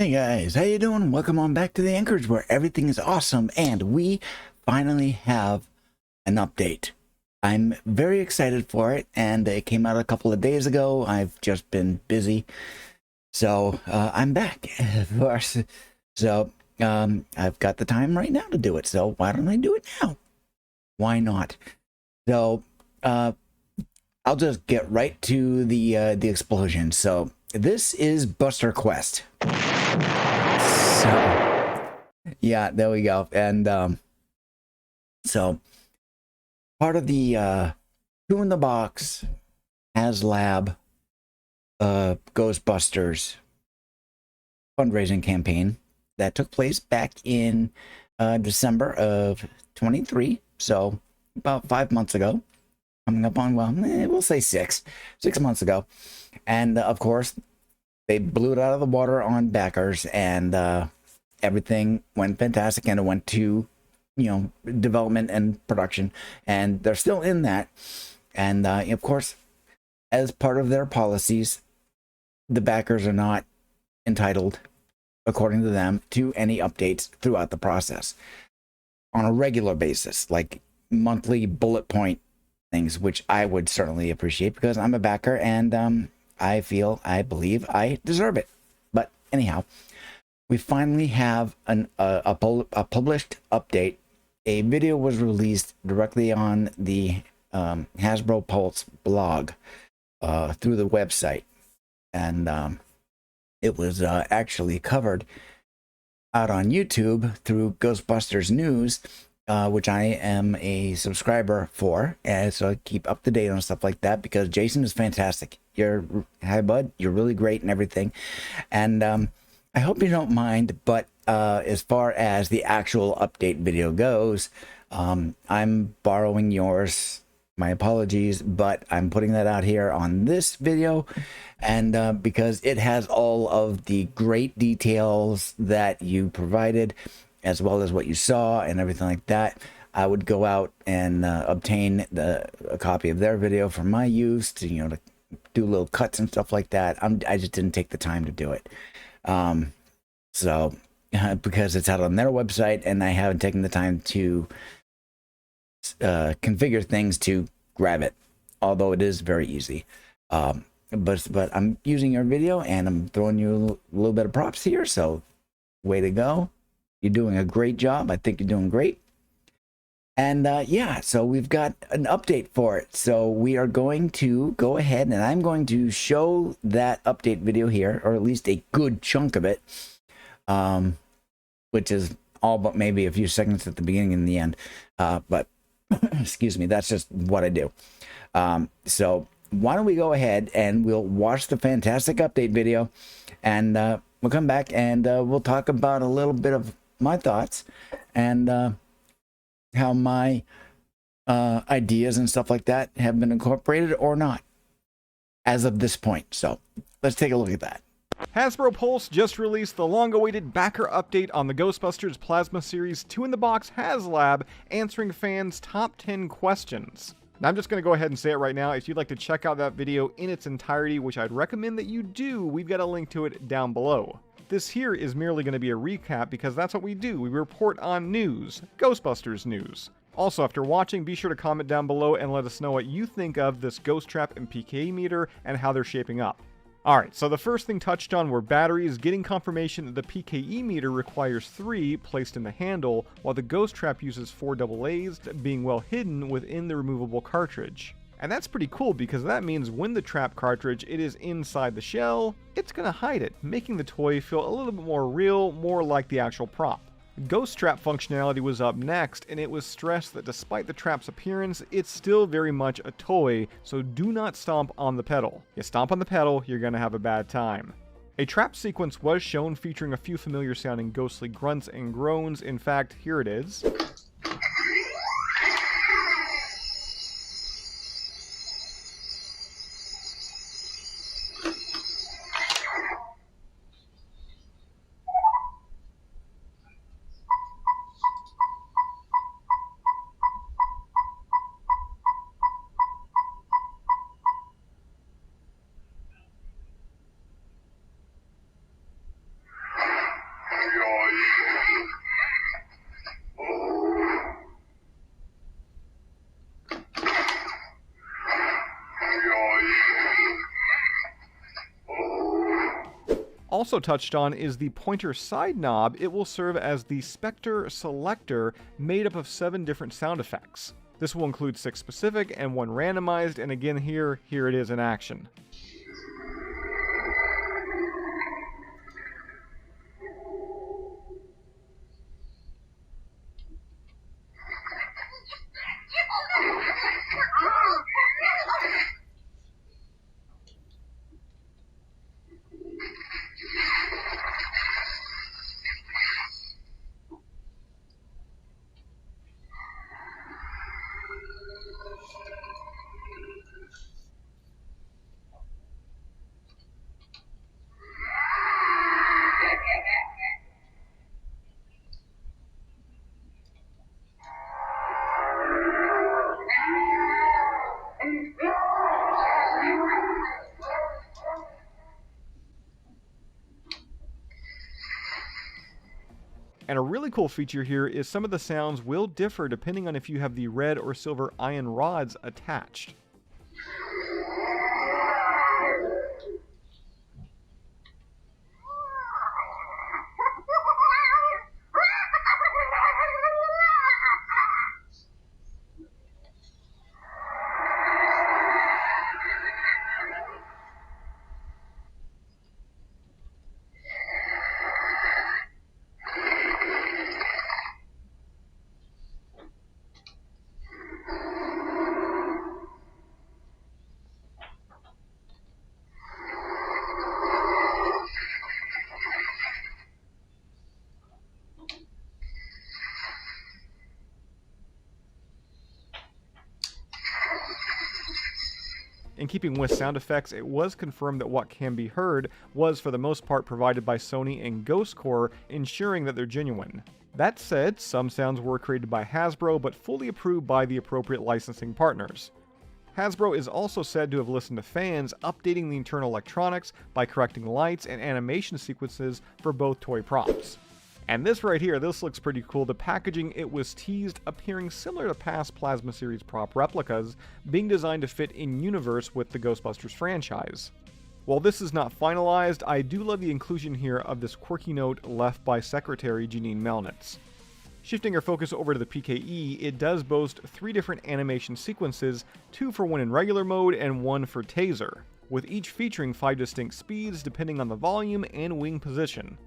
Hey guys, how you doing? Welcome on back to the AnKorage where everything is awesome and we finally have an update. I'm very excited for it and it came out a couple of days ago. I've just been busy. So I'm back. So I've got the time right now to do it. So why don't I do it now? Why not? So I'll just get right to the explosion. So this is Buster Quest. So, yeah, there we go. And so part of the two in the box HasLab Ghostbusters fundraising campaign that took place back in December of 23. So about 5 months ago, coming up on, well, we'll say 6 months ago. And of course, they blew it out of the water on backers, and everything went fantastic, and it went to, development and production, and they're still in that. And of course, as part of their policies, the backers are not entitled, according to them, to any updates throughout the process on a regular basis, like monthly bullet point things, which I would certainly appreciate because I'm a backer and I believe I deserve it. But anyhow, we finally have a published update. A video was released directly on the HasbroPulse blog through the website, and it was actually covered out on YouTube through Ghostbusters News, which I am a subscriber for, and so I keep up to date on stuff like that because Jason is fantastic. Hi bud, you're really great and everything, and I hope you don't mind, but as far as the actual update video goes, I'm borrowing yours. My apologies, but I'm putting that out here on this video, and because it has all of the great details that you provided, as well as what you saw and everything like that, I would go out and obtain a copy of their video for my use to, to do little cuts and stuff like that. I just didn't take the time to do it. So because it's out on their website and I haven't taken the time to configure things to grab it, although it is very easy. But I'm using your video and I'm throwing you a little bit of props here. So way to go. You're doing a great job. I think you're doing great. And yeah, so we've got an update for it. So we are going to go ahead and I'm going to show that update video here, or at least a good chunk of it, which is all but maybe a few seconds at the beginning and the end. But excuse me, that's just what I do. So why don't we go ahead and we'll watch the fantastic update video, and we'll come back and we'll talk about a little bit of my thoughts and how my ideas and stuff like that have been incorporated or not as of this point. So let's take a look at that. Hasbro Pulse just released the long-awaited backer update on the Ghostbusters Plasma Series 2 in the Box HasLab, answering fans' top 10 questions. Now, I'm just going to go ahead and say it right now. If you'd like to check out that video in its entirety, which I'd recommend that you do, we've got a link to it down below. This here is merely going to be a recap because that's what we do. We report on news, Ghostbusters news. Also, after watching, be sure to comment down below and let us know what you think of this Ghost Trap and PKE meter and how they're shaping up. Alright, so the first thing touched on were batteries, getting confirmation that the PKE meter requires 3 placed in the handle, while the Ghost Trap uses 4 AA's, being well hidden within the removable cartridge. And that's pretty cool because that means when the trap cartridge is inside the shell, it's going to hide it, making the toy feel a little bit more real, more like the actual prop. Ghost Trap functionality was up next, and it was stressed that despite the trap's appearance, it's still very much a toy, so do not stomp on the pedal. You stomp on the pedal, you're gonna have a bad time. A trap sequence was shown featuring a few familiar sounding ghostly grunts and groans. In fact, here it is. Also touched on is the pointer side knob. It will serve as the Spectre selector made up of 7 different sound effects. This will include 6 specific and 1 randomized, and again here it is in action. And a really cool feature here is some of the sounds will differ depending on if you have the red or silver iron rods attached. In keeping with sound effects, it was confirmed that what can be heard was for the most part provided by Sony and GhostCore, ensuring that they're genuine. That said, some sounds were created by Hasbro but fully approved by the appropriate licensing partners. Hasbro is also said to have listened to fans, updating the internal electronics by correcting lights and animation sequences for both toy props. And this right here, this looks pretty cool. The packaging, it was teased appearing similar to past Plasma Series prop replicas, being designed to fit in universe with the Ghostbusters franchise. While this is not finalized, I do love the inclusion here of this quirky note left by Secretary Janine Melnitz. Shifting our focus over to the PKE, it does boast 3 different animation sequences, 2 for when in regular mode and 1 for Taser, with each featuring 5 distinct speeds depending on the volume and wing position.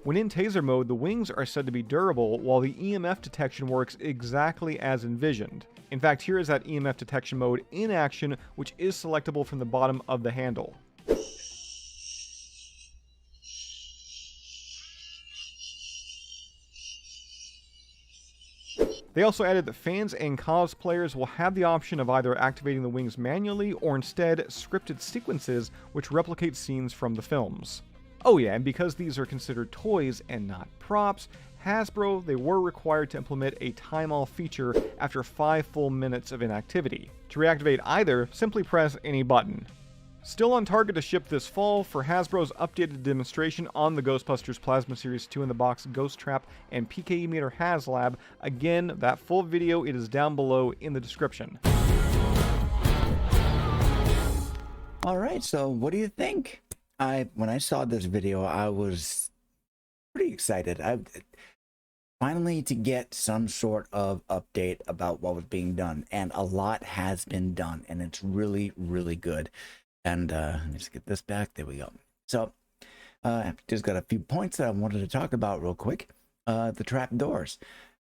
When in Taser mode, the wings are said to be durable, while the EMF detection works exactly as envisioned. In fact, here is that EMF detection mode in action, which is selectable from the bottom of the handle. They also added that fans and cosplayers will have the option of either activating the wings manually or instead scripted sequences which replicate scenes from the films. Oh yeah, and because these are considered toys and not props, Hasbro, they were required to implement a time-all feature after 5 full minutes of inactivity. To reactivate either, simply press any button. Still on target to ship this fall for Hasbro's updated demonstration on the Ghostbusters Plasma Series 2 in the box Ghost Trap and PKE Meter HasLab. Again, that full video, it is down below in the description. Alright, so what do you think? When I saw this video, I was pretty excited. Finally to get some sort of update about what was being done, and a lot has been done, and it's really, really good. And let's get this back. There we go. So just got a few points that I wanted to talk about real quick. The trap doors,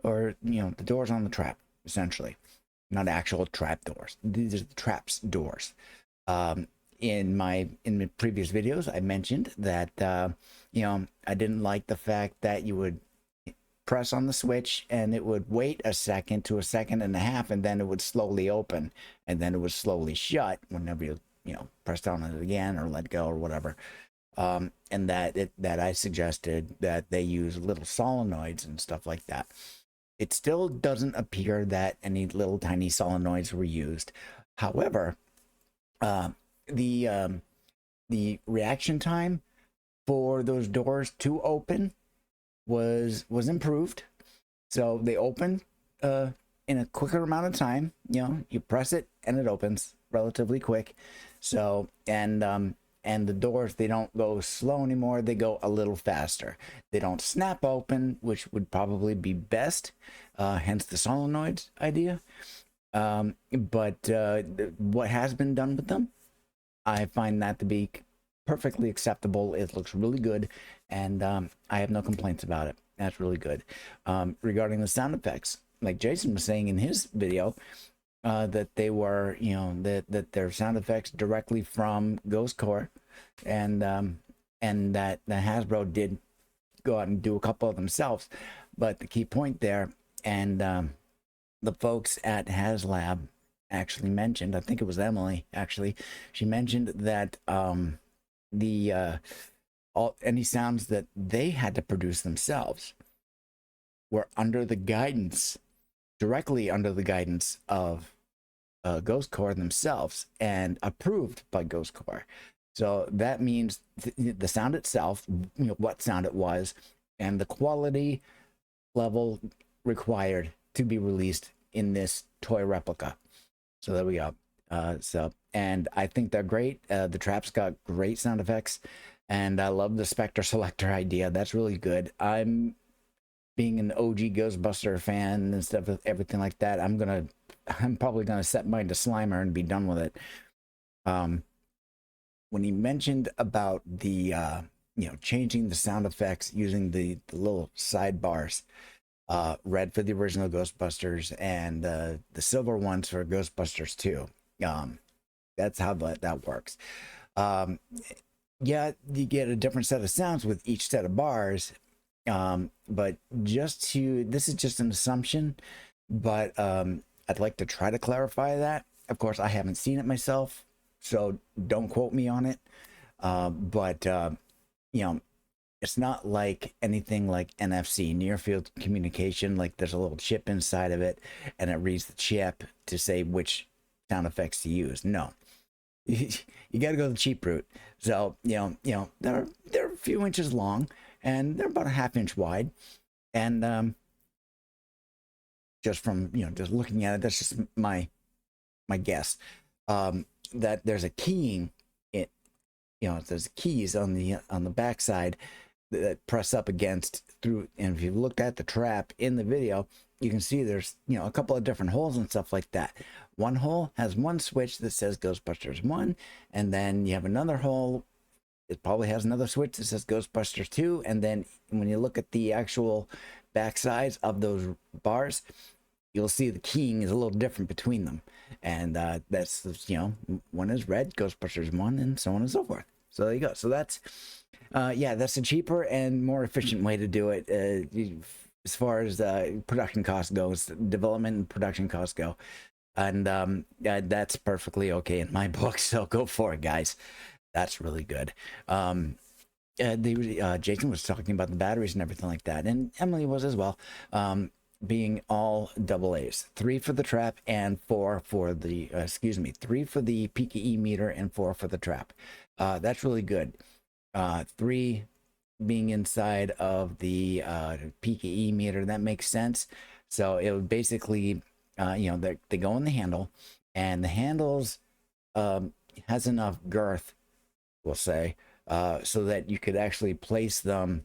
or the doors on the trap, essentially, not actual trap doors. These are the traps doors. in the previous videos, I mentioned that you know, I didn't like the fact that you would press on the switch and it would wait a second to a second and a half, and then it would slowly open, and then it would slowly shut whenever you know, press down on it again or let go or whatever. And that I suggested that they use little solenoids and stuff like that. It still doesn't appear that any little tiny solenoids were used. However, uh, the reaction time for those doors to open was improved. So they open in a quicker amount of time. You know, you press it and it opens relatively quick. So and the doors, they don't go slow anymore, they go a little faster. They don't snap open, which would probably be best, hence the solenoids idea. But what has been done with them, I find that to be perfectly acceptable. It looks really good, and I have no complaints about it. That's really good. Regarding the sound effects, like Jason was saying in his video, that they were, you know, that their sound effects directly from Ghost Core, and that the Hasbro did go out and do a couple of themselves. But the key point there, and the folks at HasLab actually mentioned, I think it was Emily actually, she mentioned that any sounds that they had to produce themselves were under the guidance, directly under the guidance of Ghost Core themselves, and approved by Ghost Core. So that means the sound itself, you know, what sound it was, and the quality level required to be released in this toy replica. So there we go. And I think they're great. The trap's got great sound effects, and I love the Spectre Selector idea. That's really good. I'm being an OG Ghostbuster fan and stuff, everything like that. I'm probably gonna set mine to Slimer and be done with it. When he mentioned about the you know, changing the sound effects using the little sidebars, red for the original Ghostbusters and the silver ones for Ghostbusters 2. That's how that works. Yeah, you get a different set of sounds with each set of bars. But this is just an assumption, but I'd like to try to clarify that. Of course, I haven't seen it myself, so don't quote me on it. But you know, it's not like anything like NFC, near field communication, like there's a little chip inside of it and it reads the chip to say which sound effects to use. No. You got to go the cheap route. So, you know, they're a few inches long and they're about a ½ inch wide. And just from, you know, just looking at it, that's just my guess. That there's a keying, you know, there's keys on the backside that press up against through. And if you've looked at the trap in the video, you can see there's, you know, a couple of different holes and stuff like that. One hole has one switch that says Ghostbusters 1, and then you have another hole, it probably has another switch that says Ghostbusters 2, and then when you look at the actual backsides of those bars, you'll see the keying is a little different between them. And that's, you know, one is red, Ghostbusters 1, and so on and so forth. So there you go. So that's, yeah, that's a cheaper and more efficient way to do it. As far as production cost goes, development and production costs go. And that's perfectly okay in my book, so go for it, guys. That's really good. Jason was talking about the batteries and everything like that, and Emily was as well, being all AA's. 3 for the trap and 4 for the, 3 for the PKE meter and 4 for the trap. That's really good. 3 being inside of the PKE meter, that makes sense. So it would basically, you know, they go in the handle, and the handles has enough girth, we'll say, so that you could actually place them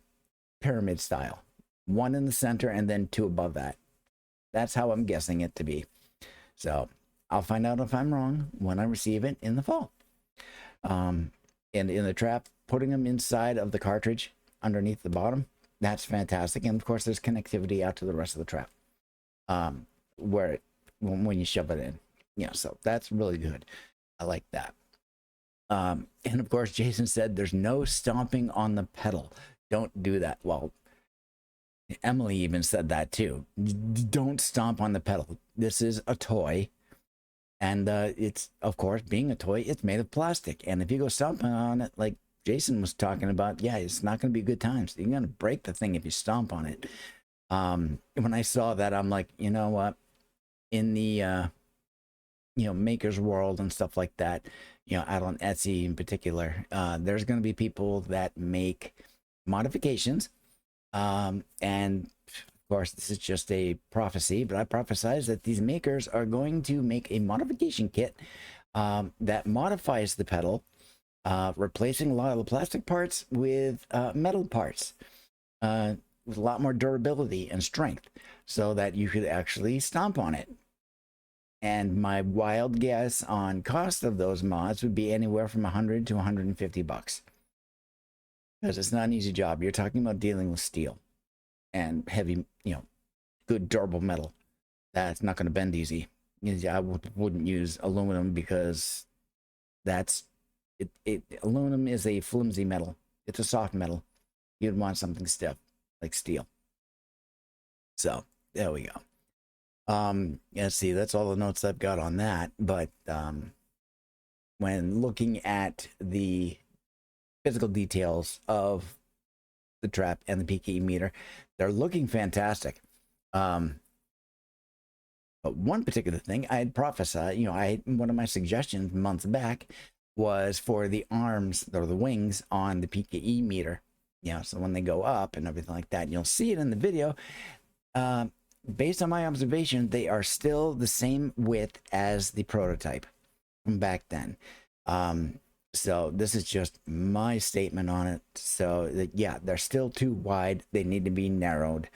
pyramid style, 1 in the center and then 2 above that. That's how I'm guessing it to be. So I'll find out if I'm wrong when I receive it in the fall. And in the trap, putting them inside of the cartridge underneath the bottom, that's fantastic. And of course, there's connectivity out to the rest of the trap, when you shove it in. Yeah, so that's really good. I like that. And of course, Jason said there's no stomping on the pedal. Don't do that. Well, Emily even said that too. Don't stomp on the pedal. This is a toy. And it's, of course, being a toy, it's made of plastic. And if you go stomping on it, like Jason was talking about, yeah, it's not going to be good times. You're going to break the thing if you stomp on it. When I saw that, I'm like, you know what? In the, maker's world and stuff like that, out on Etsy in particular, there's going to be people that make modifications. And of course, this is just a prophecy, but I prophesize that these makers are going to make a modification kit that modifies the pedal, replacing a lot of the plastic parts with metal parts with a lot more durability and strength so that you could actually stomp on it. And my wild guess on cost of those mods would be anywhere from 100 to 150 bucks. Because it's not an easy job. You're talking about dealing with steel and heavy, good durable metal. That's not going to bend easy. I wouldn't use aluminum because aluminum is a flimsy metal. It's a soft metal. You'd want something stiff like steel. So there we go. Yeah, see, that's all the notes I've got on that. But when looking at the physical details of the trap and the PKE meter, they're looking fantastic. But one particular thing I had prophesied, one of my suggestions months back was for the arms or the wings on the PKE meter. So when they go up and everything like that, you'll see it in the video. Based on my observation, they are still the same width as the prototype from back then. So this is just my statement on it. So yeah, they're still too wide. They need to be narrowed.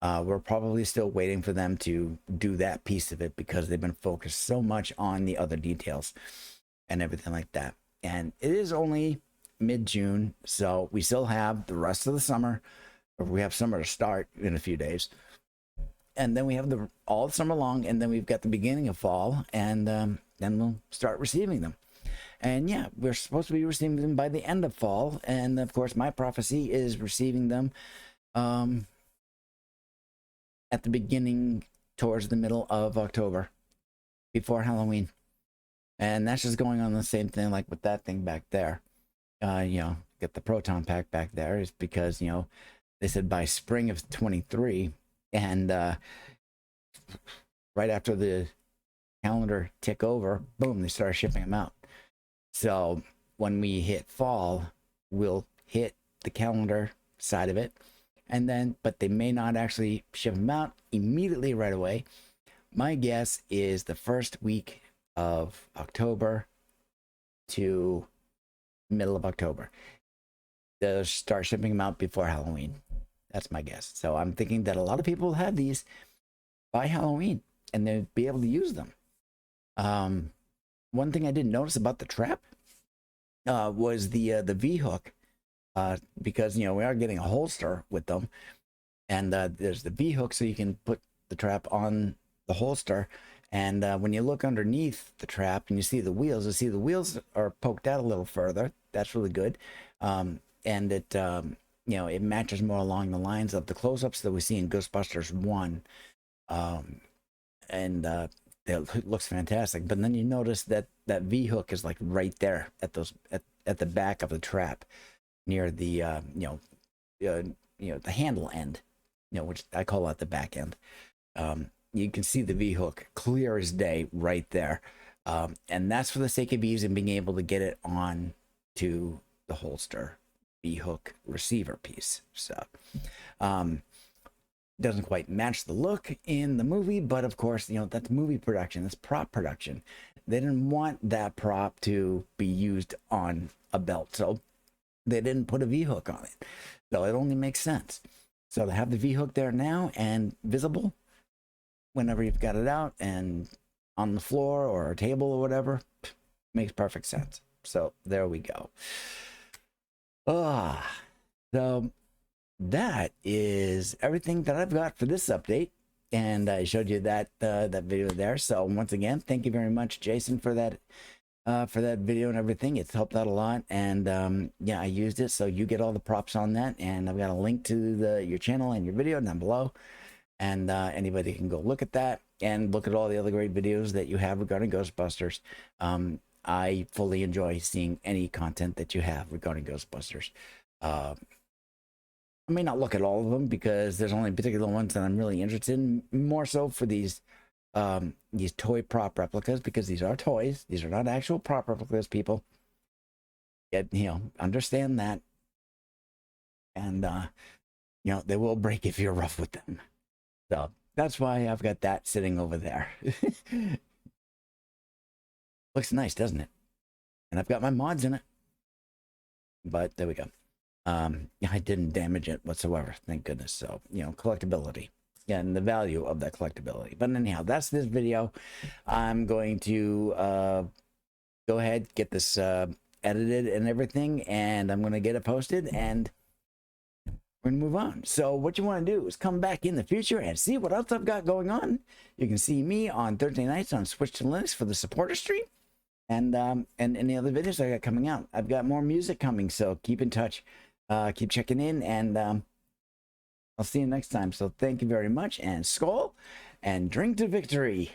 We're probably still waiting for them to do that piece of it because they've been focused so much on the other details and everything like that. And it is only mid-June, so we still have the rest of the summer, or we have summer to start in a few days. And then we have all summer long, and then we've got the beginning of fall, and then we'll start receiving them. And yeah, we're supposed to be receiving them by the end of fall. And of course, my prophecy is receiving them at the beginning towards the middle of October, before Halloween. And that's just going on the same thing like with that thing back there. Get the proton pack back there is because, they said by spring of 23. And right after the calendar tick over, boom, they started shipping them out. So when we hit fall, we'll hit the calendar side of it. And then, but they may not actually ship them out immediately right away. My guess is the first week of October to middle of October. They'll start shipping them out before Halloween. That's my guess. So I'm thinking that a lot of people will have these by Halloween and they'll be able to use them. One thing I didn't notice about the trap was the V-hook, because we are getting a holster with them, and there's the V-hook so you can put the trap on the holster. And when you look underneath the trap and you see the wheels are poked out a little further. That's really good. And it it matches more along the lines of the close-ups that we see in Ghostbusters 1. It looks fantastic. But then you notice that V-hook is like right there at the back of the trap, near the the handle end, which I call that the back end. You can see the V-hook clear as day right there. And that's for the sake of ease and being able to get it on to the holster V-hook receiver piece. So doesn't quite match the look in the movie, but of course, that's movie production, that's prop production. They didn't want that prop to be used on a belt, so they didn't put a V-hook on it. So it only makes sense. So to have the V-hook there now and visible whenever you've got it out and on the floor or a table or whatever, makes perfect sense. So there we go. So that is everything that I've got for this update, and I showed you that that video there. So once again, thank you very much, Jason, for that for that video and everything. It's helped out a lot, and yeah, I used it, so you get all the props on that. And I've got a link to your channel and your video down below, and anybody can go look at that and look at all the other great videos that you have regarding Ghostbusters. I fully enjoy seeing any content that you have regarding Ghostbusters. I may not look at all of them because there's only particular ones that I'm really interested in, more so for these toy prop replicas, because these are toys. These are not actual prop replicas, people. Yet, understand that. And, they will break if you're rough with them. So that's why I've got that sitting over there. Looks nice, doesn't it? And I've got my mods in it. But there we go. I didn't damage it whatsoever, thank goodness. So, collectability. Yeah, and the value of that collectability. But anyhow, that's this video. I'm going to go ahead, get this edited and everything, and I'm going to get it posted, and we're going to move on. So what you want to do is come back in the future and see what else I've got going on. You can see me on Thursday nights on Switch to Linux for the supporter stream, and any other videos I got coming out. I've got more music coming, so keep in touch. Keep checking in, and I'll see you next time. So thank you very much, and Skál, and drink to victory.